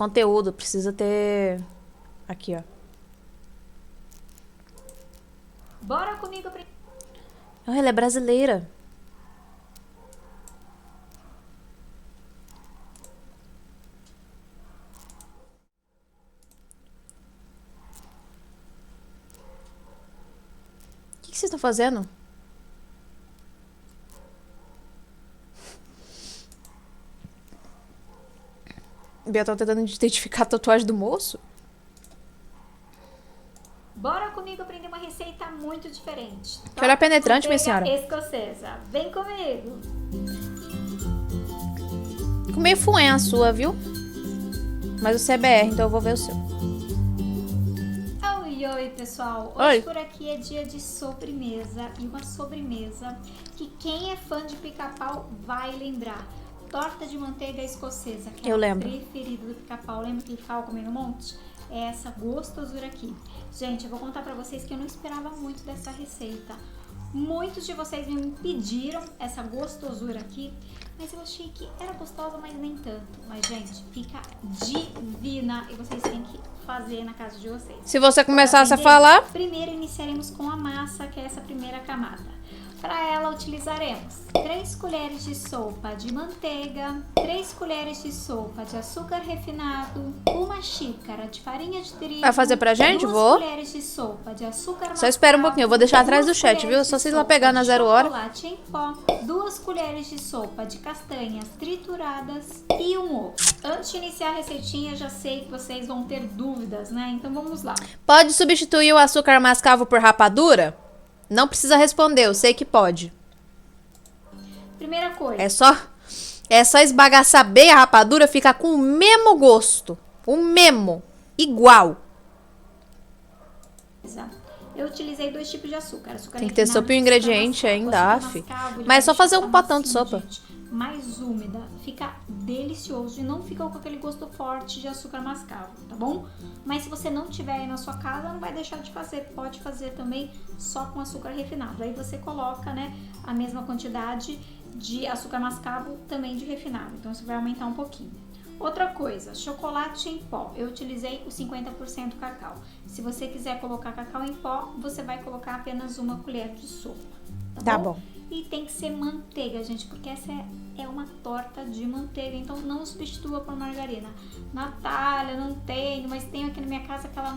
Conteúdo, precisa ter... Aqui, ó. Bora comigo. Oh, ela é brasileira. O que vocês estão fazendo? Bia tá tentando identificar a tatuagem do moço? Bora comigo aprender uma receita muito diferente. Que olhar penetrante, minha senhora. Escocesa. Vem comigo. Ficou meio fuém a sua, viu? Mas o CBR, então eu vou ver o seu. Oi, pessoal. Oi. Hoje por aqui é dia de sobremesa. E uma sobremesa que quem é fã de pica-pau vai lembrar. Torta de manteiga escocesa, que Eu é a lembro. preferida do pica-pau. Lembra que ele ficava comendo um monte? É essa gostosura aqui. Gente, eu vou contar pra vocês que eu não esperava muito dessa receita. Muitos de vocês me pediram essa gostosura aqui, mas eu achei que era gostosa, mas nem tanto. Mas, gente, fica divina e vocês têm que fazer na casa de vocês. Se você começasse a falar... Primeiro iniciaremos com a massa, que é essa primeira camada. Para ela utilizaremos 3 colheres de sopa de manteiga, 3 colheres de sopa de açúcar refinado, 1 xícara de farinha de trigo. Vai fazer pra gente? 2 Vou. colheres de sopa de açúcar mascavo. Só espera um pouquinho, eu vou deixar atrás do chat, viu? Só vocês lá pegar na 0 hora. Chocolate em pó, 2 colheres de sopa de castanhas trituradas e um ovo. Antes de iniciar a receitinha, já sei que vocês vão ter dúvidas, né? Então vamos lá. Pode substituir o açúcar mascavo por rapadura? Não precisa responder, eu sei que pode. Primeira coisa. É só esbagaçar bem a rapadura, fica com o mesmo gosto. O mesmo. Igual. Eu utilizei 2 tipos de açúcar. Tem que ter sopa e o ingrediente ainda, af. Mascavo, Mas é só fazer um potão de sopa. Gente, mais úmida, fica delicioso e não fica com aquele gosto forte de açúcar mascavo, tá bom? Mas se você não tiver aí na sua casa, não vai deixar de fazer, pode fazer também só com açúcar refinado. Aí você coloca, né, a mesma quantidade de açúcar mascavo também de refinado, então você vai aumentar um pouquinho. Outra coisa, chocolate em pó. Eu utilizei o 50% cacau. Se você quiser colocar cacau em pó, você vai colocar apenas 1 colher de sopa. Tá bom. E tem que ser manteiga, gente, porque essa é uma torta de manteiga, então não substitua por margarina. Natália, não tenho, mas tenho aqui na minha casa aquela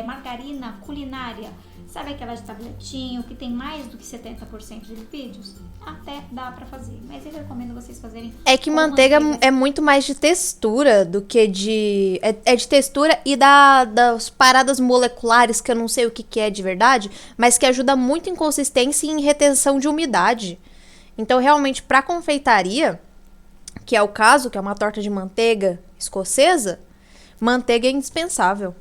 margarina culinária. Sabe aquela de tabletinho que tem mais do que 70% de lipídios? Até dá pra fazer, mas eu recomendo vocês fazerem. É que manteiga é muito mais de textura do que de... É de textura e das paradas moleculares, que eu não sei o que é de verdade, mas que ajuda muito em consistência e em retenção de umidade. Então, realmente, pra confeitaria, que é o caso, que é uma torta de manteiga escocesa, manteiga é indispensável.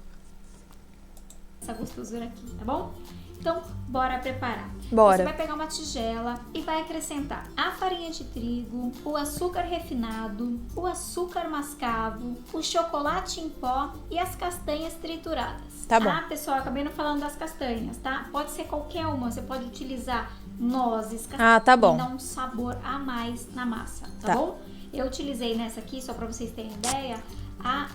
Essa gostosura aqui, tá bom? Então, bora preparar. Bora. Você vai pegar uma tigela e vai acrescentar a farinha de trigo, o açúcar refinado, o açúcar mascavo, o chocolate em pó e as castanhas trituradas. Tá bom. Ah, pessoal, acabei não falando das castanhas, tá? Pode ser qualquer uma, você pode utilizar nozes, castanhas. Ah, tá bom. E dar um sabor a mais na massa, tá bom? Eu utilizei nessa aqui, só pra vocês terem ideia, a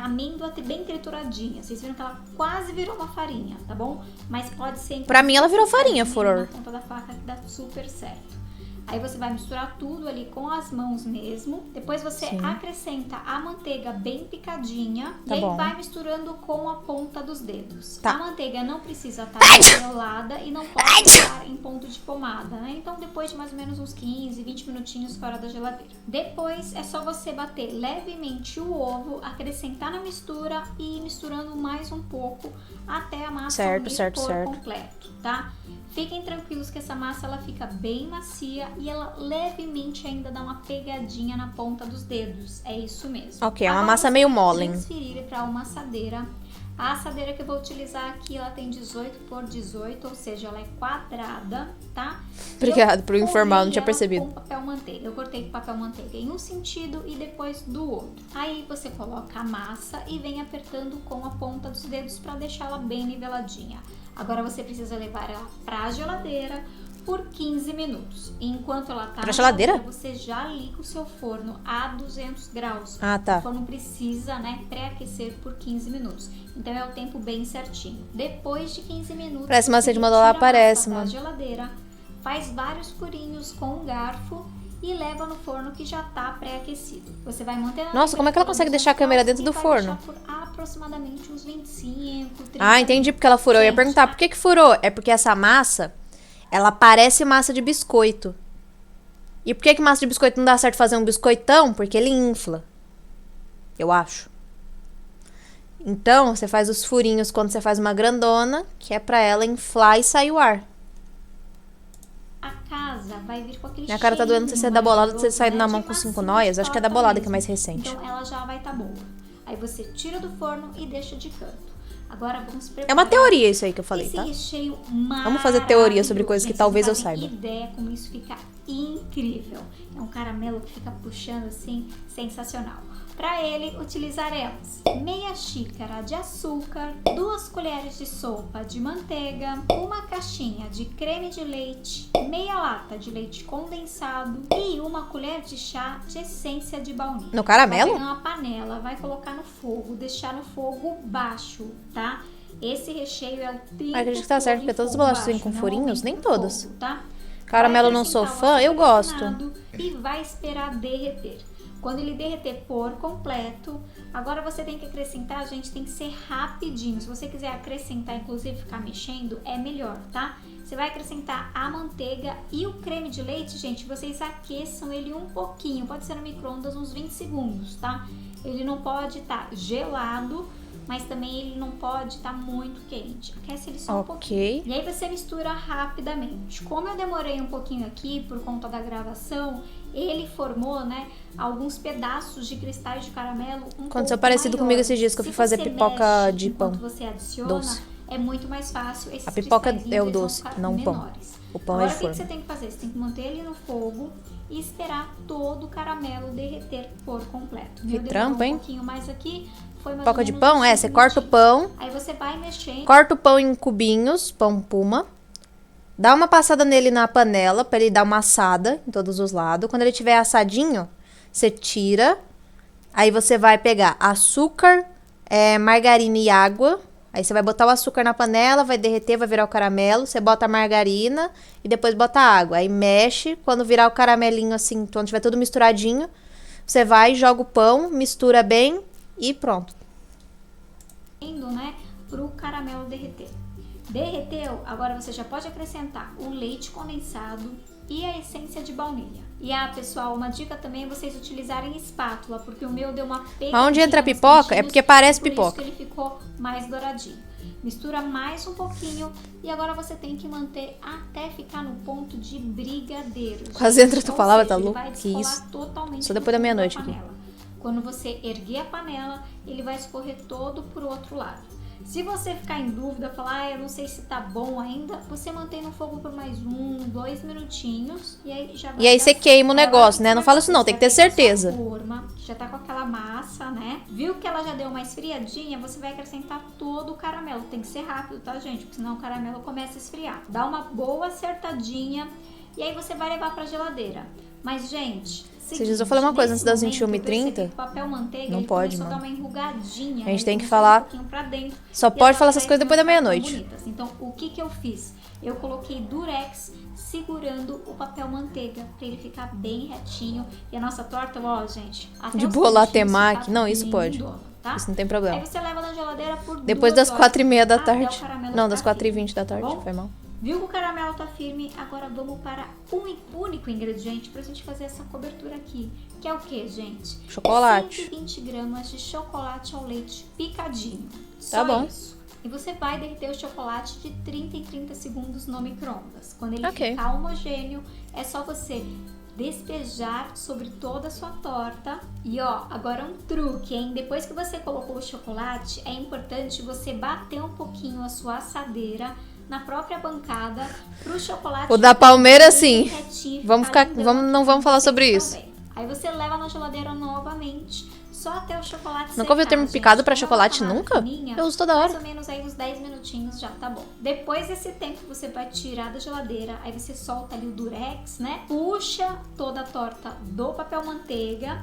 amêndoa bem trituradinha. Vocês viram que ela quase virou uma farinha, tá bom? Mas pode ser... Pra mim, ela virou farinha, Furor. Na ponta da faca que dá super certo. Aí você vai misturar tudo ali com as mãos mesmo. Depois você acrescenta a manteiga bem picadinha. Tá e aí bom. vai misturando com a ponta dos dedos. Tá. A manteiga não precisa estar granulada e não pode estar em ponto de pomada, né? Então depois de mais ou menos uns 15, 20 minutinhos fora da geladeira. Depois é só você bater levemente o ovo, acrescentar na mistura e ir misturando mais um pouco até a massa unir por completo, tá? Fiquem tranquilos que essa massa ela fica bem macia e ela levemente ainda dá uma pegadinha na ponta dos dedos. É isso mesmo. Ok, é uma massa meio mole. Transferir para uma assadeira. A assadeira que eu vou utilizar aqui, ela tem 18 por 18, ou seja, ela é quadrada, tá? Obrigado por informar, não tinha percebido. Com papel manteiga. Eu cortei com papel manteiga em um sentido e depois do outro. Aí você coloca a massa e vem apertando com a ponta dos dedos para deixar ela bem niveladinha. Agora você precisa levar ela para a geladeira por 15 minutos. E enquanto ela tá Pra geladeira? você já liga o seu forno a 200 graus. Ah, tá. O forno precisa, né, pré-aquecer por 15 minutos. Então é o tempo bem certinho. Depois de 15 minutos, Parece uma você de mandar lá, retira a parece, massa da mano. geladeira, faz vários furinhos com um garfo e leva no forno que já tá pré-aquecido. Você vai manter a Nossa, como é que ela consegue deixar a câmera dentro do forno? Por aproximadamente uns 25, 30 Ah, entendi porque ela furou. Eu ia Gente, perguntar por que furou. É porque essa massa, ela parece massa de biscoito. E por que massa de biscoito não dá certo fazer um biscoitão? Porque ele infla. Eu acho. Então, você faz os furinhos quando você faz uma grandona, que é pra ela inflar e sair o ar. A casa vai vir com aquele Minha cara tá doendo, não sei se é da bolada ou se você sair na mão de com 5 massinha noias. de Acho que é da torta bolada que é mesmo. mais recente. Então ela já vai tá boa. Aí você tira do forno e deixa de canto. Agora vamos preparar. É uma teoria isso aí que eu falei, esse tá? recheio Vamos fazer teoria sobre maravilhoso. coisas que Gente, talvez eu vocês não saiba. fazem ideia como isso fica incrível. É um caramelo que fica puxando assim, sensacional. Para ele, utilizaremos meia xícara de açúcar, 2 colheres de sopa de manteiga, uma caixinha de creme de leite, meia lata de leite condensado e uma colher de chá de essência de baunilha. No caramelo? Vai pegar uma panela, vai colocar no fogo, deixar no fogo baixo, tá? Esse recheio é o tempo Acredito que tá certo, porque todas as bolachas vêm com furinhos? Nem todas. Fogo, tá? Caramelo Vai não sou acrescentar o fã, eu açúcar gosto. refinado e vai esperar derreter. Quando ele derreter por completo, agora você tem que acrescentar, gente, tem que ser rapidinho. Se você quiser acrescentar, inclusive ficar mexendo, é melhor, tá? Você vai acrescentar a manteiga e o creme de leite, gente, vocês aqueçam ele um pouquinho, pode ser no micro-ondas uns 20 segundos, tá? Ele não pode estar gelado, mas também ele não pode estar muito quente. Aquece ele só um pouquinho. E aí você mistura rapidamente. Como eu demorei um pouquinho aqui por conta da gravação, ele formou, né, alguns pedaços de cristais de caramelo Aconteceu parecido comigo esses dias que eu fui fazer pipoca de pão. Você adiciona, doce. é muito mais fácil. Esses A pipoca cristalzinhos, é o eles vão doce, ficar não o pão. menores. O pão Agora, é de o que forno. você tem que fazer? Você tem que manter ele no fogo e esperar todo o caramelo derreter por completo. Que trampo, hein? Um pouquinho mais aqui. Foi mais Pipoca ou de menos pão? uns É, 5 você corta o minutinhos. pão, Aí você vai mexendo. corta o pão em cubinhos, pão puma. Dá uma passada nele na panela pra ele dar uma assada em todos os lados. Quando ele estiver assadinho, você tira. Aí você vai pegar açúcar, margarina e água. Aí você vai botar o açúcar na panela, vai derreter, vai virar o caramelo. Você bota a margarina e depois bota a água. Aí mexe, quando virar o caramelinho assim, quando tiver tudo misturadinho, você vai, joga o pão, mistura bem e pronto. Né, pro caramelo derreter. Derreteu, agora você já pode acrescentar o leite condensado e a essência de baunilha. E pessoal, uma dica também é vocês utilizarem espátula, porque o meu deu uma pegadinha. Onde entra a nos pipoca cantinhos, é porque parece por isso pipoca. que ele ficou mais douradinho. Mistura mais um pouquinho e agora você tem que manter até ficar no ponto de brigadeiro. Quase entra a tua Ou palavra, seja, tá ele louco? vai Que descolar isso? totalmente Só do depois da fundo meia-noite aqui. panela. Quando você erguer a panela, ele vai escorrer todo pro outro lado. Se você ficar em dúvida, falar, eu não sei se tá bom ainda, você mantém no fogo por mais 2 minutinhos e aí já vai. E aí dar você certo. queima o Agora, negócio, o né? que Não você fala vai isso não, fazer? tem que ter Você vai pegar a certeza. sua forma, que já tá com aquela massa, né? Viu que ela já deu uma esfriadinha, você vai acrescentar todo o caramelo. Tem que ser rápido, tá, gente? Porque senão o caramelo começa a esfriar. Dá uma boa acertadinha e aí você vai levar pra geladeira. Mas, gente, Esses dias eu falei uma coisa antes das nesse momento, 21h30. eu percebi que o papel manteiga, Não ele pode, começou a mano. dar uma enrugadinha. A gente né? tem que Ele começou a ir falar- um pouquinho pra dentro. Só E pode as falar essas coisas depois da laterais não meia-noite. ficaram bonitas. Então, o que eu fiz? Eu coloquei durex segurando o papel manteiga pra ele ficar bem retinho. E a nossa torta, ó, gente, até De os bolar cantinhos temaki. fica Não, isso bem pode. lindona, tá? Isso não tem Aí problema. você leva na geladeira por Depois 2 das horas 4h30 da até o tarde. caramelo Não, das ficar 4h20 da firme, tarde, tá bom? foi mal. Viu que o caramelo tá firme? Agora vamos para um único ingrediente pra gente fazer essa cobertura aqui. Que é o que, gente? Chocolate. 120 gramas de chocolate ao leite picadinho. Tá Só bom. isso. E você vai derreter o chocolate de 30 em 30 segundos no micro-ondas. Quando ele Ok. ficar homogêneo, é só você despejar sobre toda a sua torta. E ó, agora um truque, hein? Depois que você colocou o chocolate, é importante você bater um pouquinho a sua assadeira na própria bancada pro chocolate. O da Palmeiras, sim. derretir, Vamos ficar ficar, lindão não vamos falar vocês sobre isso. também. Aí você leva na geladeira novamente, só até o chocolate Nunca ouvi o termo gente. picado pra Como chocolate, ela tá nunca? fininha, Eu uso toda mais hora. ou menos aí uns 10 minutinhos já tá bom. Depois desse tempo você vai tirar da geladeira, aí você solta ali o durex, né? Puxa toda a torta do papel manteiga,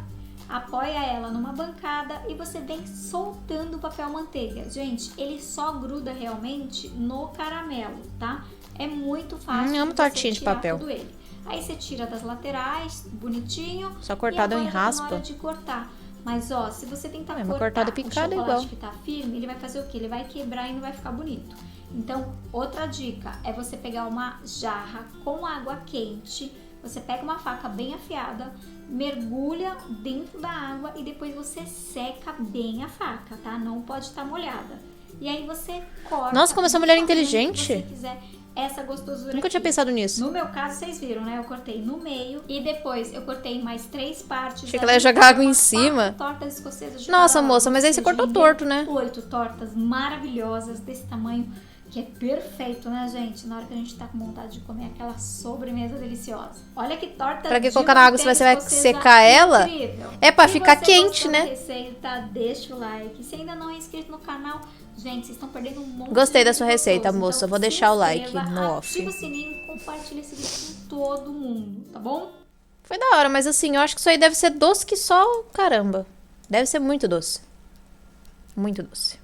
apoia ela numa bancada e você vem soltando o papel manteiga. Gente, ele só gruda realmente no caramelo, tá? É muito fácil Amo de você tortinha de tirar papel. tudo ele. Aí você tira das laterais, bonitinho. Só cortado e em agora já tá na raspa. hora de cortar. Mas ó, se você tentar mas cortar cortado e o picado é chocolate igual. que tá firme, ele vai fazer o quê? Ele vai quebrar e não vai ficar bonito. Então, outra dica é você pegar uma jarra com água quente, você pega uma faca bem afiada, mergulha dentro da água e depois você seca bem a faca, tá? Não pode estar molhada. E aí você corta. Nossa, como essa do mulher é tamanho que inteligente. você quiser essa gostosura Nunca tinha aqui. pensado nisso. No meu caso, vocês viram, né? Eu cortei no meio e depois eu cortei mais 3 partes. Achei que ela ia jogar água em cima. 4 tortas escocesas de Nossa, cada lado. moça, mas aí Ou você seja, cortou em torto, né? 8 tortas maravilhosas desse tamanho, que é perfeito, né, gente? Na hora que a gente tá com vontade de comer aquela sobremesa deliciosa. Olha que torta Pra que de colocar na água se você vai manteiga secar ela? incrível. É pra Se ficar você quente, gostou né? da receita, deixa o like. Se ainda não é inscrito no canal, gente, vocês estão perdendo um monte Gostei de da sua vídeo receita, gostoso. moça. Então, Vou se deixar o like inscreva, no off. ativa o sininho e compartilha esse vídeo com todo mundo, tá bom? Foi da hora, mas assim, eu acho que isso aí deve ser doce que só caramba. Deve ser muito doce. Muito doce.